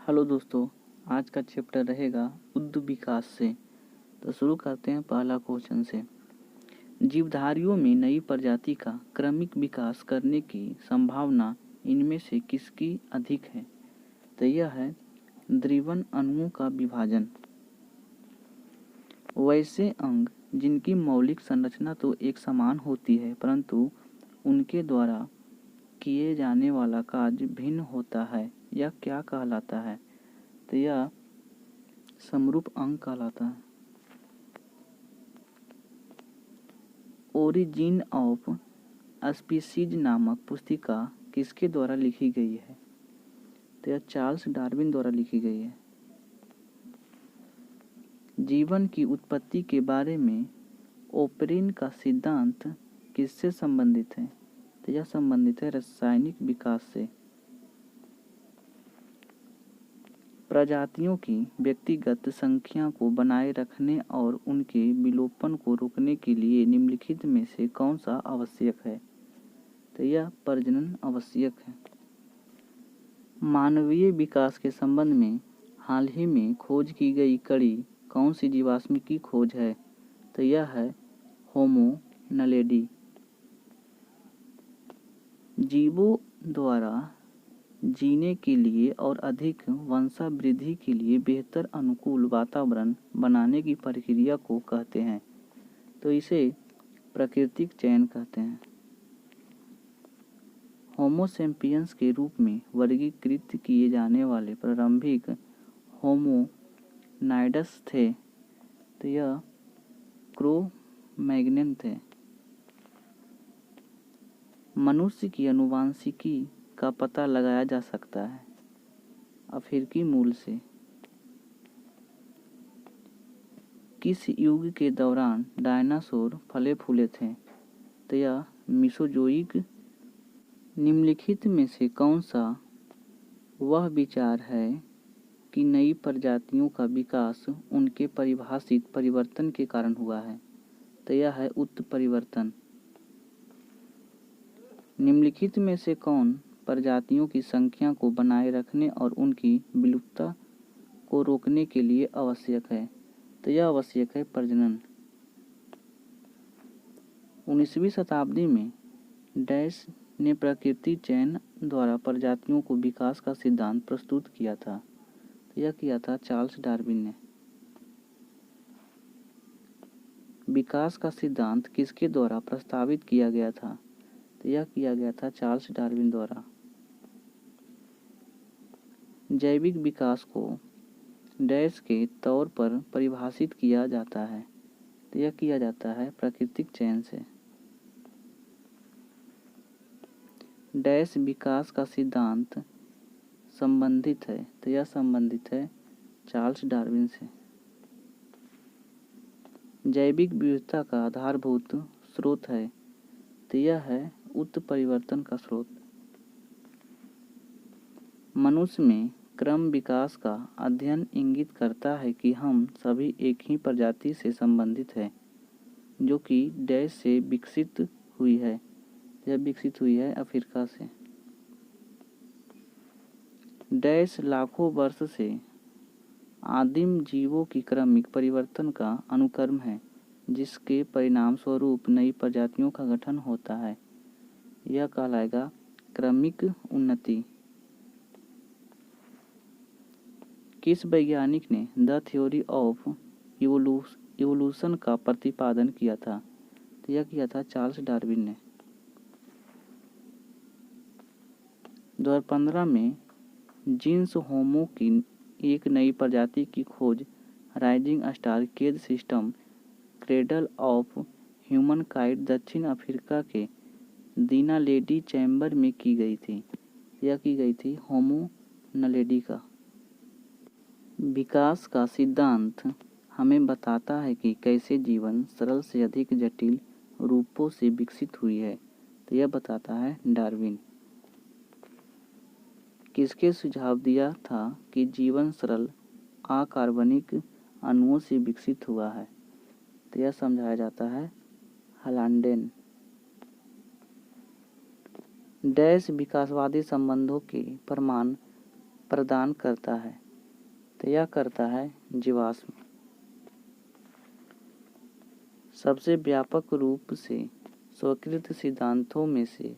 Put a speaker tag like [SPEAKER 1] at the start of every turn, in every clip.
[SPEAKER 1] Hello दोस्तों, आज का चैप्टर रहेगा उद्ध विकास से। तो शुरू करते हैं पहला क्वेश्चन से। जीवधारियों में नई प्रजाति का क्रमिक विकास करने की संभावना इनमें से किसकी अधिक है? तो यह है द्विवन अणुओं का विभाजन। वैसे अंग जिनकी मौलिक संरचना तो एक समान होती है, परंतु उनके द्वारा किए जाने वाला कार्य भिन्न होता है, यह क्या कहलाता है? तो यह समरूप अंग कहलाता है। ओरिजिन ऑफ स्पीसीज नामक पुस्तिका किसके द्वारा लिखी गई है? तो यह चार्ल्स डार्विन द्वारा लिखी गई है। जीवन की उत्पत्ति के बारे में ओपरिन का सिद्धांत किससे संबंधित है? तो यह संबंधित है रासायनिक विकास से। प्रजातियों की व्यक्तिगत संख्या को बनाए रखने और उनके विलोपन को रोकने के लिए निम्नलिखित में से कौन सा आवश्यक है? तो यह प्रजनन आवश्यक है। मानवीय विकास के संबंध में हाल ही में खोज की गई कड़ी कौन सी जीवाश्म की खोज है? तो यह है होमो नलेडी। जीवों द्वारा जीने के लिए और अधिक वंशावृद्धि के लिए बेहतर अनुकूल वातावरण बनाने की प्रक्रिया को कहते हैं, तो इसे प्राकृतिक चयन कहते हैं। होमो सैपियंस के रूप में वर्गीकृत किए जाने वाले प्रारंभिक होमोनाइड्स थे, तो यह क्रो-मैग्नन थे। मनुष्य की आनुवंशिकी का पता लगाया जा सकता है अफ्रीकी मूल से। किस युग के दौरान डायनासोर फले फूले थे? तो यह मीसोजोइक। निम्नलिखित में से कौन सा वह विचार है कि नई प्रजातियों का विकास उनके परिभाषित परिवर्तन के कारण हुआ है? तो यह है उत्परिवर्तन। निम्नलिखित में से कौन प्रजातियों की संख्या को बनाए रखने और उनकी विलुप्तता को रोकने के लिए आवश्यक है? तो यह आवश्यक है प्रजनन। 19वीं शताब्दी में डैश ने प्रकृति चयन द्वारा प्रजातियों को विकास का सिद्धांत प्रस्तुत किया था। तो यह किया था चार्ल्स डार्विन ने। विकास का सिद्धांत किसके द्वारा प्रस्तावित किया गया था? तो यह किया गया था चार्ल्स डार्विन द्वारा। जैविक विकास को डैश के तौर पर परिभाषित किया जाता है, तो यह किया जाता है प्राकृतिक चयन से। डैश विकास का सिद्धांत संबंधित है, तो यह संबंधित है चार्ल्स डार्विन से। जैविक विविधता का आधारभूत स्रोत है, तो यह है उत्परिवर्तन का स्रोत। मनुष्य में क्रम विकास का अध्ययन इंगित करता है कि हम सभी एक ही प्रजाति से संबंधित हैं, जो कि डैश से विकसित हुई है। यह विकसित हुई है अफ्रीका से। डैश लाखों वर्ष से आदिम जीवों की क्रमिक परिवर्तन का अनुक्रम है, जिसके परिणाम स्वरूप नई प्रजातियों का गठन होता है। यह कहलाएगा क्रमिक उन्नति। किस वैज्ञानिक ने द थ्योरी ऑफ इवोल्यूशन का प्रतिपादन किया था? तो यह किया था चार्ल्स डार्विन ने। 2015 में जीन्स होमो की एक नई प्रजाति की खोज rising star cave system cradle of humankind दक्षिण अफ्रीका के दिनालेडी चैम्बर में की गई थी। यह की गई थी होमो नलेडी का। विकास का सिद्धांत हमें बताता है कि कैसे जीवन सरल से अधिक जटिल रूपों से विकसित हुई है, तो यह बताता है डार्विन। किसके सुझाव दिया था कि जीवन सरल अकार्बनिक अणुओं से विकसित हुआ है? तो यह समझाया जाता है हलांडेन। डैश विकासवादी संबंधों के प्रमाण प्रदान करता है, तो यह करता है जीवाश्म। सबसे व्यापक रूप से स्वीकृत सिद्धांतों में से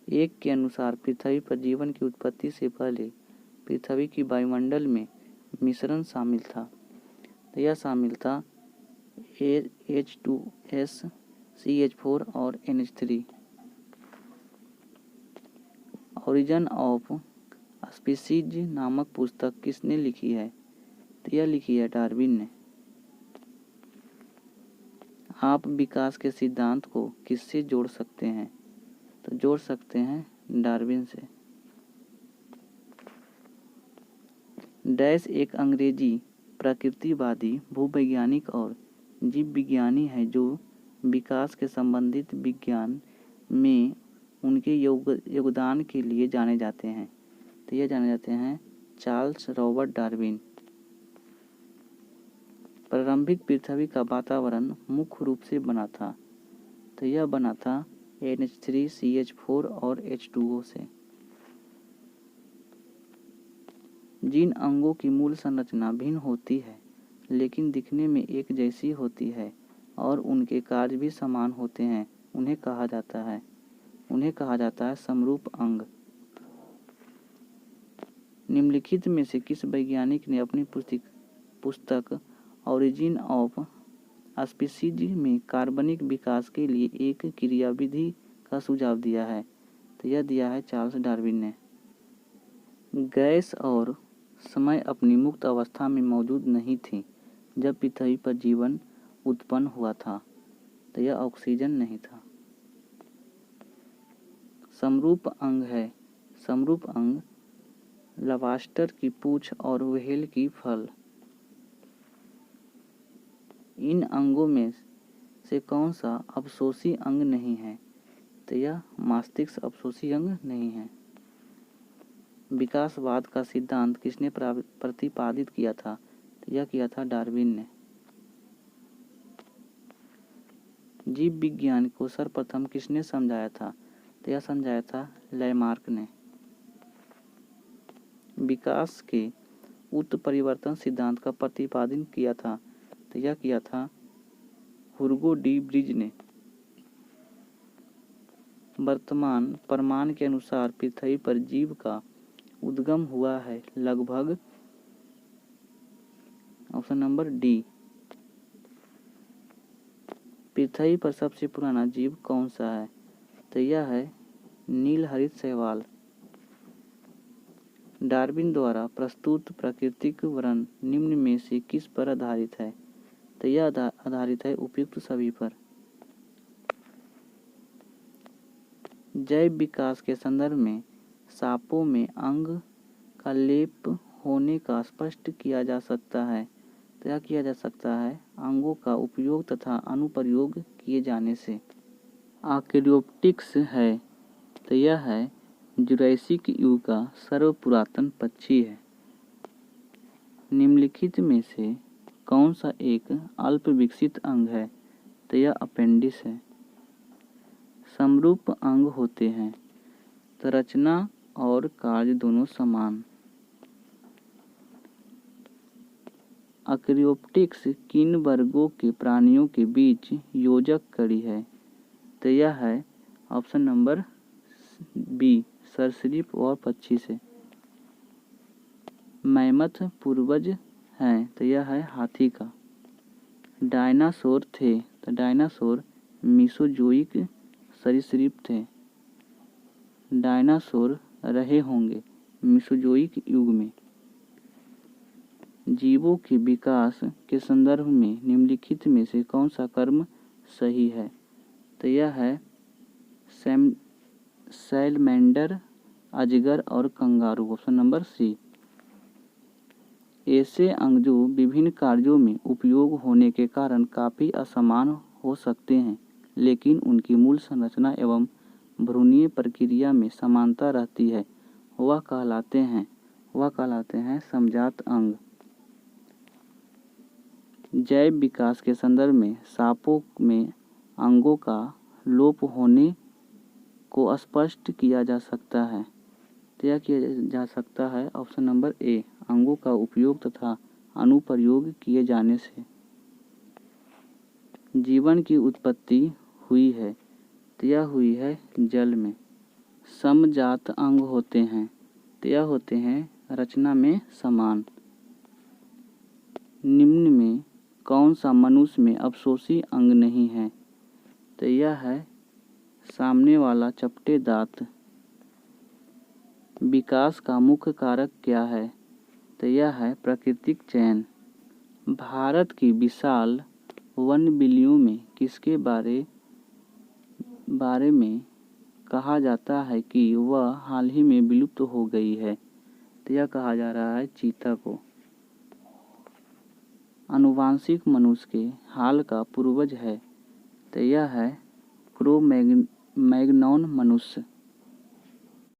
[SPEAKER 1] एक के अनुसार पृथ्वी पर जीवन की उत्पत्ति से पहले पृथ्वी की वायुमंडल में मिश्रण शामिल था। तो यह शामिल था H2S, CH4 और NH3। ओरिजिन ऑफ स्पीसीज नामक पुस्तक किसने लिखी है? तो यह लिखी है डार्विन ने। आप विकास के सिद्धांत को किससे जोड़ सकते हैं? तो जोड़ सकते हैं डार्विन से। डैश एक अंग्रेजी प्रकृतिवादी, भूवैज्ञानिक और जीव विज्ञानी है जो विकास के संबंधित विज्ञान में उनके योगदान के लिए जाने जाते हैं। तो ये जाने जाते हैं चार्ल्स रॉबर्ट डार्विन। प्रारंभिक पृथ्वी का वातावरण मुख्य रूप से बना था। तो यह बना था NH3, CH4 और H2O से। जिन अंगों की मूल संरचना भिन्न होती है लेकिन दिखने में एक जैसी होती है और उनके कार्य भी समान होते हैं, उन्हें कहा जाता है समरूप अंग। निम्नलिखित में से किस वैज्ञानिक ने अपनी पुस्तक ओरिजिन ऑफ स्पीसीज में कार्बनिक विकास के लिए एक क्रियाविधि का सुझाव दिया है? तो यह दिया है चार्ल्स डार्विन ने। गैस और समय अपनी मुक्त अवस्था में मौजूद नहीं थी जब पृथ्वी पर जीवन उत्पन्न हुआ था। तो यह ऑक्सीजन नहीं था। समरूप अंग है। समरूप अंग लॉबस्टर की पूंछ और व्हेल की फल। इन अंगों में से कौन सा अपशोषी अंग नहीं है? तो यह मस्तिष्क अपशोषी अंग नहीं है। विकासवाद का सिद्धांत किसने प्रतिपादित किया था? तो यह किया था डार्विन ने। जीव विज्ञान को सर्वप्रथम किसने समझाया था? तो यह समझाया था लैमार्क ने। विकास के उत्परिवर्तन सिद्धांत का प्रतिपादन किया था। तो यह किया था हुगो डी ब्रिज ने। वर्तमान प्रमाण के अनुसार पृथ्वी पर जीव का उद्गम हुआ है लगभग ऑप्शन नंबर डी। पृथ्वी पर सबसे पुराना जीव कौन सा है? तो यह है नीलहरित शैवाल। डार्विन द्वारा प्रस्तुत प्राकृतिक वर्णन निम्न में से किस पर आधारित है? तो यह आधारित है उपयुक्त सभी पर। जैव विकास के संदर्भ में सांपों में अंग का लेप होने का स्पष्ट किया जा सकता है। तो यह किया जा सकता है अंगों का उपयोग तथा अनुप्रयोग किए जाने से। आर्कियोप्टेरिक्स है। तो यह है जुरैसिक युग का सर्वपुरातन पक्षी है। निम्नलिखित में से कौन सा एक अल्प विकसित अंग है? तो यह अपेंडिक्स है। समरूप अंग होते हैं तो रचना और कार्य दोनों समान। आर्कियोप्टेरिक्स किन वर्गों के प्राणियों के बीच योजक कड़ी है? तो यह है ऑप्शन नंबर बी, सरीसृप और पक्षी से। मैमथ पूर्वज हैं। तो यह है हाथी का। डायनासोर थे। तो डायनासोर मीसोजोइक सरीसृप थे। डायनासोर रहे होंगे मीसोजोइक युग में। जीवों के विकास के संदर्भ में निम्नलिखित में से कौन सा कर्म सही है? तो यह है सैलमेंडर, अजगर और कंगारू, ऑप्शन नंबर सी। ऐसे अंग जो विभिन्न कार्यों में उपयोग होने के कारण काफ़ी असमान हो सकते हैं लेकिन उनकी मूल संरचना एवं भ्रूणीय प्रक्रिया में समानता रहती है, वह कहलाते हैं समजात अंग। जैव विकास के संदर्भ में सांपों में अंगों का लोप होने को स्पष्ट किया जा सकता है। तो यह किया जा सकता है ऑप्शन नंबर ए, अंगों का उपयोग तथा अनुप्रयोग किए जाने से। जीवन की उत्पत्ति हुई है तो यह हुई है जल में। समजात अंग होते हैं तो यह होते हैं रचना में समान। निम्न में कौन सा मनुष्य में अवशोषी अंग नहीं है तो यह है सामने वाला चपटे दांत। विकास का मुख्य कारक क्या है तो यह है प्राकृतिक चयन। भारत की विशाल वन बिलियों में किसके बारे में कहा जाता है कि वह हाल ही में विलुप्त हो गई है तो यह कहा जा रहा है चीता को। आनुवांशिक मनुष्य के हाल का पूर्वज है तो यह है क्रो मैग्नॉन मनुष्य।